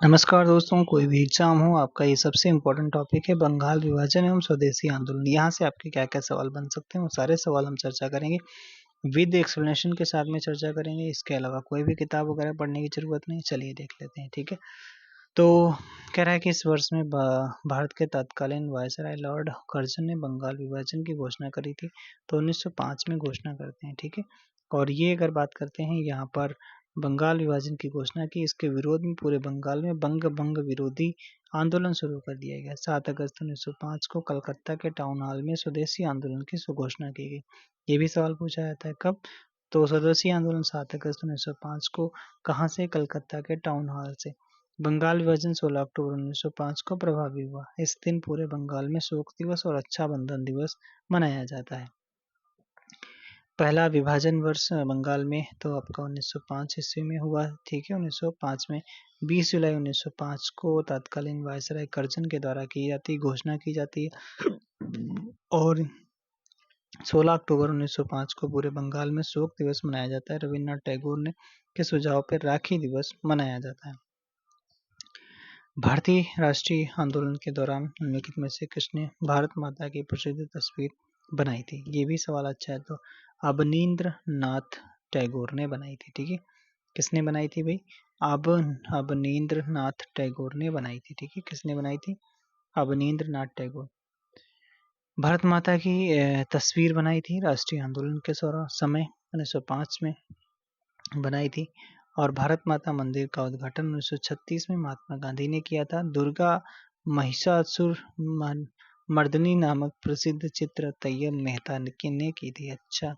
नमस्कार दोस्तों, कोई भी एग्जाम हो आपका ये सबसे इम्पोर्टेंट टॉपिक है बंगाल विभाजन एवं स्वदेशी आंदोलन। यहाँ से आपके क्या क्या सवाल बन सकते हैं वो सारे सवाल हम चर्चा करेंगे, विद एक्सप्लेनेशन के साथ में चर्चा करेंगे। इसके अलावा कोई भी किताब वगैरह पढ़ने की जरूरत नहीं। चलिए देख लेते हैं, ठीक है। तो कह रहा है कि इस वर्ष में भारत के तत्कालीन वायसराय लॉर्ड कर्जन ने बंगाल विभाजन की घोषणा करी थी। तो 1905 में घोषणा करते हैं, ठीक है। और ये अगर बात करते हैं यहाँ पर बंगाल विभाजन की घोषणा की, इसके विरोध में पूरे बंगाल में भंग विरोधी आंदोलन शुरू कर दिया गया। 7 अगस्त 1905 को कलकत्ता के टाउन हॉल में स्वदेशी आंदोलन की घोषणा की गई। ये भी सवाल पूछा जाता है कब। तो स्वदेशी आंदोलन 7 अगस्त 1905 को कहाँ से? कलकत्ता के टाउन हॉल से। बंगाल विभाजन 16 अक्टूबर 1905 को प्रभावी हुआ। इस दिन पूरे बंगाल में शोक दिवस और रक्षाबंधन दिवस मनाया जाता है। पहला विभाजन वर्ष बंगाल में तो आपका 1905 ईस्वी में हुआ, ठीक है। 1905 में 20 जुलाई 1905 को तत्कालीन वायसराय कर्जन के द्वारा की जाती घोषणा की जाती है और 16 अक्टूबर 1905 को पूरे बंगाल में शोक दिवस मनाया जाता है। रविन्द्रनाथ टैगोर ने के सुझाव पर राखी दिवस मनाया जाता है। भारतीय राष्ट्रीय आंदोलन के दौरान निम्नलिखित में से किसने भारत माता की प्रसिद्ध तस्वीर बनाई थी? ये भी सवाल अच्छा है। तो अवनींद्रनाथ टैगोर ने बनाई थी, ठीक है। किसने बनाई थी भाई? अवनींद्रनाथ टैगोर ने बनाई थी, ठीक है। किसने बनाई थी? अवनींद्रनाथ टैगोर। भारत माता की तस्वीर बनाई थी राष्ट्रीय आंदोलन के समय 1905 में बनाई थी। और भारत माता मंदिर का उद्घाटन 1936 में महात्मा गांधी ने किया था। दुर्गा महिषासुर मर्दिनी नामक प्रसिद्ध चित्र तैयब मेहता ने की थी। अच्छा,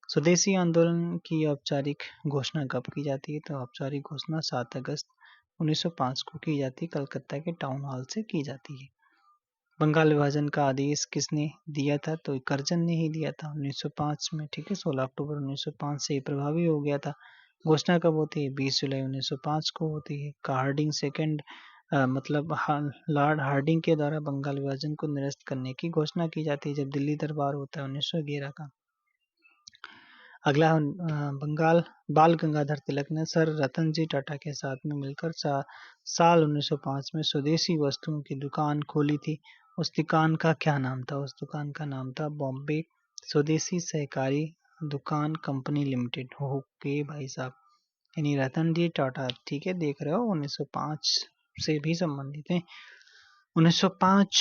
स्वदेशी आंदोलन की औपचारिक घोषणा कब की जाती है? तो औपचारिक घोषणा 7 अगस्त 1905 को की जाती है, कलकत्ता के टाउन हॉल से की जाती है। बंगाल विभाजन का आदेश किसने दिया था? तो कर्जन ने ही दिया था 1905 में, ठीक है। 16 अक्टूबर 1905 से प्रभावी हो गया था। घोषणा कब होती है? 20 जुलाई 1905 को होती है। हार्डिंग सेकंड मतलब लॉर्ड हार्डिंग के द्वारा बंगाल विभाजन को निरस्त करने की घोषणा की जाती है जब दिल्ली दरबार होता है 1911 का। अगला बंगाल बाल गंगाधर तिलक ने सर रतन जी टाटा के साथ में मिलकर साल 1905 में स्वदेशी वस्तुओं की दुकान खोली थी। उस दुकान का क्या नाम था? उस दुकान का नाम था बॉम्बे स्वदेशी सहकारी दुकान कंपनी लिमिटेड। ओके भाई साहब, यानी रतन जी टाटा, ठीक है, देख रहे हो 1905 से भी संबंधित है। 1905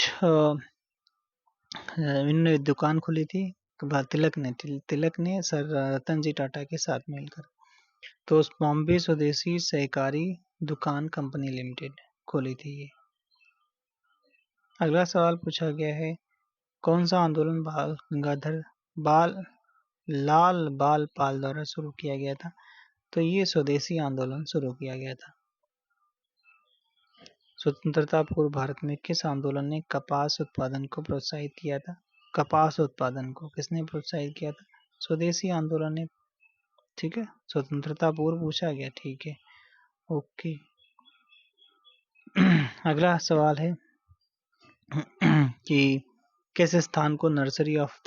इन्होंने दुकान खोली थी तिलक ने सर रतन जी टाटा के साथ मिलकर। तो बॉम्बे स्वदेशी सहकारी दुकान कंपनी लिमिटेड खोली थी ये। अगला सवाल पूछा गया है, कौन सा आंदोलन लाल बाल पाल द्वारा शुरू किया गया था? तो ये स्वदेशी आंदोलन शुरू किया गया था। स्वतंत्रता पूर्व भारत में किस आंदोलन ने कपास उत्पादन को प्रोत्साहित किया था? कपास उत्पादन को किसने प्रोत्साहित किया था? स्वदेशी आंदोलन ने, ठीक है। स्वतंत्रता पूर्व पूछा गया, ठीक है, ओके। अगला सवाल है कि किस स्थान को nursery of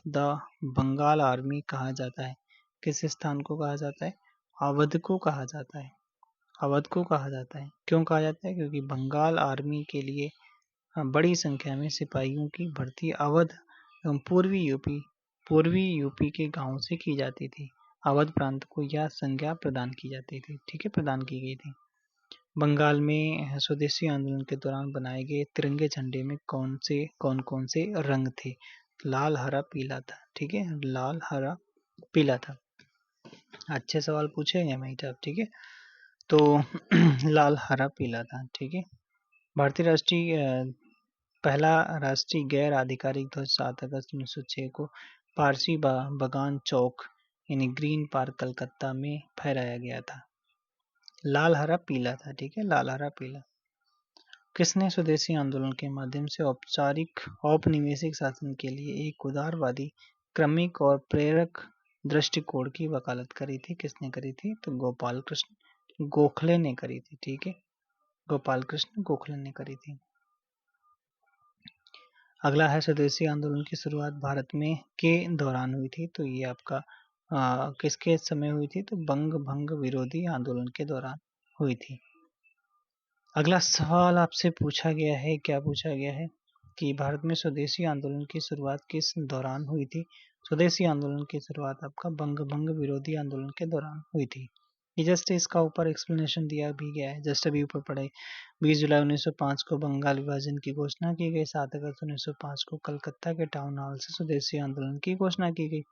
the Bengal army कहा जाता है? किस स्थान को कहा जाता है? अवध को कहा जाता है। अवध को कहा जाता है। क्यों कहा जाता है? क्योंकि बंगाल आर्मी के लिए बड़ी संख्या में सिपाहियों की भर्ती अवध एवं पूर्वी यूपी के गांव से की जाती थी। अवध प्रांत को यह संज्ञा प्रदान की जाती थी, ठीक है, प्रदान की गई थी। बंगाल में स्वदेशी आंदोलन के दौरान बनाए गए तिरंगे झंडे में कौन कौन से रंग थे? लाल हरा पीला था, ठीक है, लाल हरा पीला था। अच्छे सवाल पूछे गए भाई साहब, ठीक है। तो लाल हरा पीला था, ठीक है। भारतीय पहला राष्ट्रीय गैर आधिकारिक ध्वज 7 अगस्त 1906 को पारसी बगान चौक यानी ग्रीन पार्क कलकत्ता में फहराया गया था। लाल हरा पीला था, ठीक है, लाल हरा पीला। किसने स्वदेशी आंदोलन के माध्यम से औपनिवेशिक शासन के लिए एक उदारवादी, क्रमिक और प्रेरक दृष्टिकोण की वकालत करी थी? किसने करी थी? तो गोपाल कृष्ण गोखले ने करी थी, ठीक है, गोपाल कृष्ण गोखले ने करी थी। अगला है, स्वदेशी आंदोलन की शुरुआत भारत में के दौरान हुई थी? तो ये आपका किसके समय हुई थी? तो बंग भंग विरोधी आंदोलन के दौरान हुई थी। अगला सवाल आपसे पूछा गया है, क्या पूछा गया है कि भारत में स्वदेशी आंदोलन की शुरुआत किस दौरान हुई थी? स्वदेशी आंदोलन की शुरुआत आपका बंग भंग विरोधी आंदोलन के दौरान हुई थी। ये जस्ट इसका ऊपर एक्सप्लेनेशन दिया भी गया है, जस्ट अभी ऊपर पढ़े। 20 जुलाई 1905 को बंगाल विभाजन की घोषणा की गई। 7 अगस्त 1905 को कलकत्ता के टाउन हॉल से स्वदेशी आंदोलन की घोषणा की गई।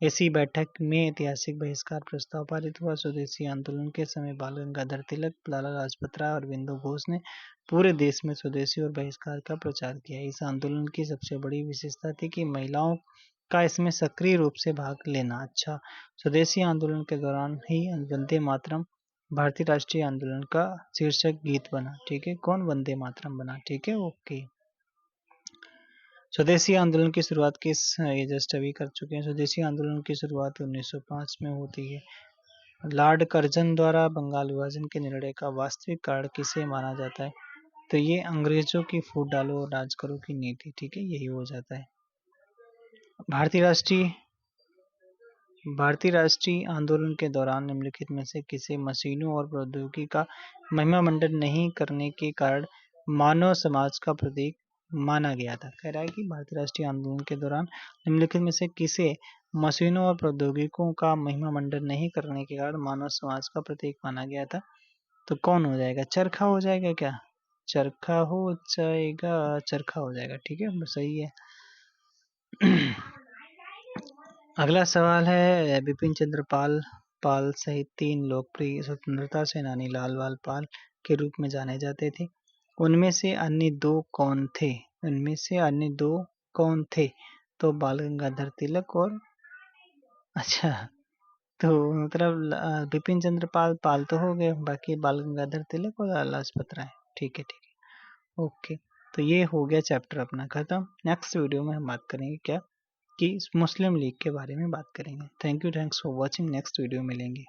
इसी बैठक में ऐतिहासिक बहिष्कार प्रस्ताव पारित हुआ। स्वदेशी आंदोलन के समय बाल गंगाधर तिलक, लाला लाजपत राय और बिंदु घोष ने पूरे देश में स्वदेशी और बहिष्कार का प्रचार किया। इस आंदोलन की सबसे बड़ी विशेषता थी कि महिलाओं का इसमें सक्रिय रूप से भाग लेना। अच्छा, स्वदेशी आंदोलन के दौरान ही वंदे मातरम भारतीय राष्ट्रीय आंदोलन का शीर्षक गीत बना। ठीक है, कौन? वंदे मातरम बना। ठीक है, ओके। स्वदेशी आंदोलन की शुरुआत किस, ये जस्ट अभी कर चुके हैं। स्वदेशी आंदोलन की शुरुआत 1905 में होती है। लॉर्ड कर्जन द्वारा बंगाल विभाजन के निर्णय का वास्तविक कारण किसे माना जाता है? तो ये अंग्रेजों की फूट डालो और राज करो की नीति। ठीक है, यही हो जाता है। भारतीय राष्ट्रीय आंदोलन के दौरान निम्नलिखित में से किसे मशीनों और प्रौद्योगिकी का महिमा मंडन नहीं करने के कारण मानव समाज का प्रतीक माना गया था? कह रहा है कि भारतीय राष्ट्रीय आंदोलन के दौरान निम्नलिखित में से किसे मशीनों और प्रौद्योगिकियों का महिमा मंडन नहीं करने के कारण मानव समाज का प्रतीक माना गया था? तो कौन हो जाएगा? चरखा हो जाएगा क्या? चरखा हो जाएगा, चरखा हो जाएगा। ठीक है, सही है। अगला सवाल है, बिपिन चंद्र पाल सहित 3 लोकप्रिय स्वतंत्रता सेनानी लाल बाल पाल के रूप में जाने जाते थे। उनमें से अन्य 2 कौन थे? तो बाल गंगाधर तिलक और, अच्छा, तो मतलब बिपिन चंद्र पाल तो हो गए, बाकी बाल गंगाधर तिलक और लाला लाजपत राय। ठीक है, ओके। तो ये हो गया चैप्टर अपना खत्म। नेक्स्ट वीडियो में हम बात करेंगे क्या कि मुस्लिम लीग के बारे में बात करेंगे। Thanks for watching. Next video मिलेंगे।